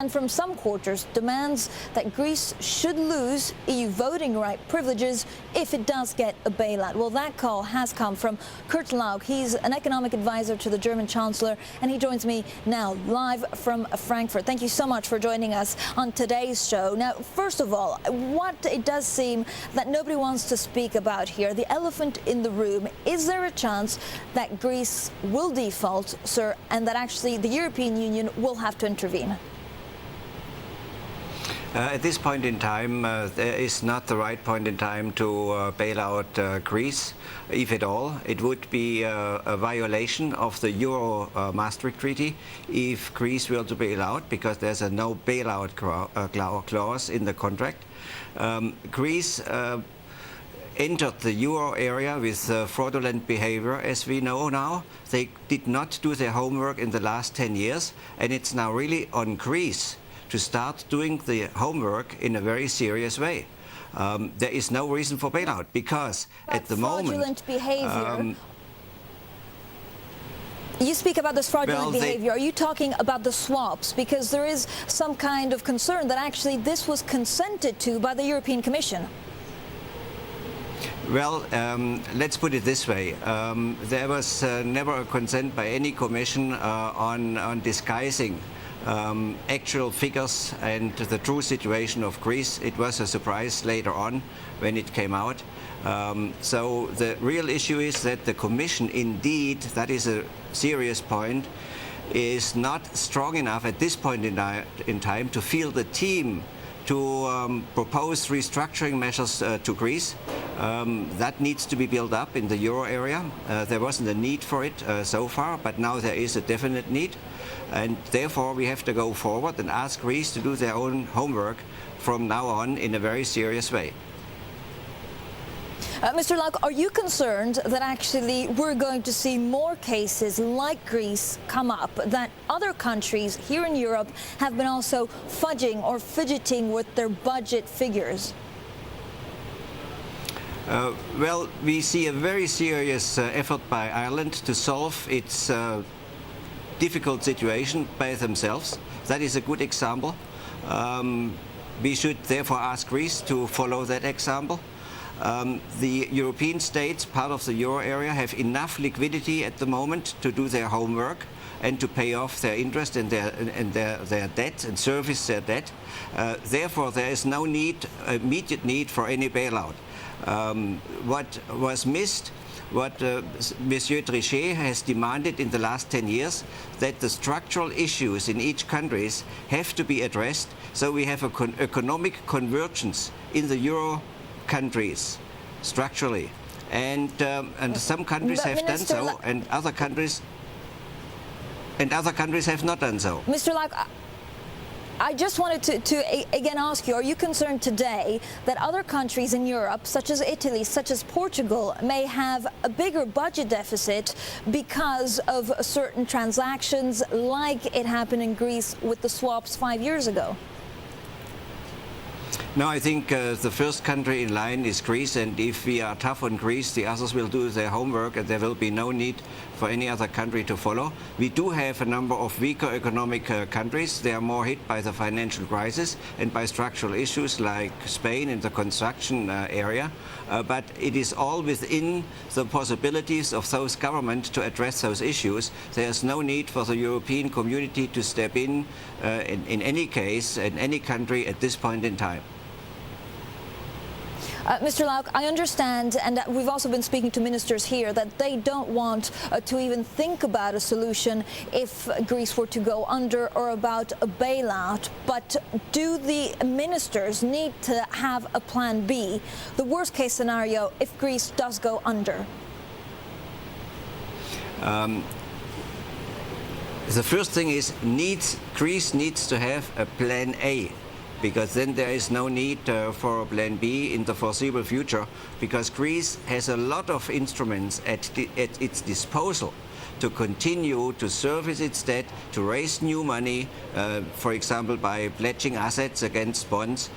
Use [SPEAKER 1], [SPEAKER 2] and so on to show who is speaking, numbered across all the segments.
[SPEAKER 1] and from some quarters demands that Greece should lose EU voting right privileges if it does get a bailout. Well, that call has come from Lauk. He's an economic advisor to the German Chancellor, and he joins me now live from Frankfurt. Thank you so much for joining us on today's show. Now, first of all, what it does seem that nobody wants to speak about here, the elephant in the room, is there a chance that Greece will default, sir, and that actually the European Union will have to intervene?
[SPEAKER 2] At this point in time, there is not the right point in time to bail out Greece, if at all. It would be a violation of the Euro Maastricht Treaty if Greece were to bail out, because there's a no bailout clause in the contract. Greece entered the euro area with fraudulent behavior, as we know now. They did not do their homework in the last 10 years, and it's now really on Greece to start doing the homework in a very serious way. There is no reason for bailout, because at the moment...
[SPEAKER 1] Fraudulent behavior. You speak about this fraudulent behavior. Are you talking about the swaps? Because there is some kind of concern that actually this was consented to by the European Commission.
[SPEAKER 2] Well, let's put it this way. There was never a consent by any commission on disguising actual figures and the true situation of Greece. It was a surprise later on when it came out. So the real issue is that the Commission, indeed, that is a serious point, is not strong enough at this point in time to field the team to propose restructuring measures to Greece. That needs to be built up in the euro area. There wasn't a need for it so far, but now there is a definite need. And therefore we have to go forward and ask Greece to do their own homework from now on in a very serious way.
[SPEAKER 1] Mr. Lauk, are you concerned that actually we're going to see more cases like Greece come up, that other countries here in Europe have been also fudging or fidgeting with their budget figures?
[SPEAKER 2] Well, we see a very serious effort by Ireland to solve its difficult situation by themselves. That is a good example. We should therefore ask Greece to follow that example. The European states, part of the euro area, have enough liquidity at the moment to do their homework and to pay off their interest and their debt and service their debt. Therefore, there is no immediate need for any bailout. What was missed, what Monsieur Trichet has demanded in the last 10 years, that the structural issues in each country have to be addressed, so we have an economic convergence in the euro countries structurally, and some countries have done so, and other countries have not done so.
[SPEAKER 1] Mr. Lauk, I just wanted to again ask you, are you concerned today that other countries in Europe, such as Italy, such as Portugal, may have a bigger budget deficit because of certain transactions like it happened in Greece with the swaps 5 years ago?
[SPEAKER 2] No, I think the first country in line is Greece, and if we are tough on Greece, the others will do their homework, and there will be no need for any other country to follow. We do have a number of weaker economic countries. They are more hit by the financial crisis and by structural issues like Spain in the construction area. But it is all within the possibilities of those governments to address those issues. There is no need for the European community to step in any case, in any country at this point in time.
[SPEAKER 1] Mr. Lauk, I understand, and we've also been speaking to ministers here, that they don't want to even think about a solution if Greece were to go under or about a bailout. But do the ministers need to have a plan B, the worst case scenario, if Greece does go under?
[SPEAKER 2] The first thing is Greece needs to have a plan A, because then there is no need for a plan B in the foreseeable future, because Greece has a lot of instruments at its disposal to continue to service its debt, to raise new money, for example, by pledging assets against bonds,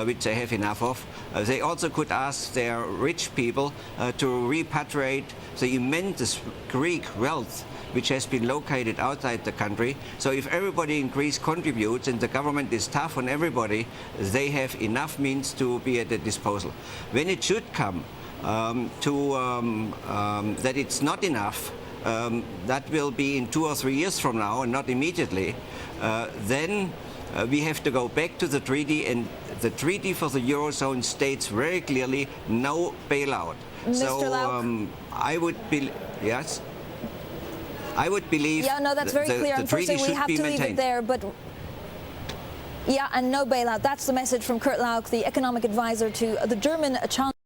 [SPEAKER 2] which they have enough of. They also could ask their rich people to repatriate the immense Greek wealth which has been located outside the country. So if everybody in Greece contributes and the government is tough on everybody, they have enough means to be at their disposal. When it should come that it's not enough, that will be in 2 or 3 years from now and not immediately, then we have to go back to the treaty, and the treaty for the Eurozone states very clearly no bailout.
[SPEAKER 1] Mr. Lauk?
[SPEAKER 2] I would be, yes? I would believe
[SPEAKER 1] yeah, no, that's very clear.
[SPEAKER 2] the treaty
[SPEAKER 1] Unfortunately, we have to leave it there, but yeah, and no bailout. That's the message from Kurt Lauk, the economic advisor to the German Chancellor.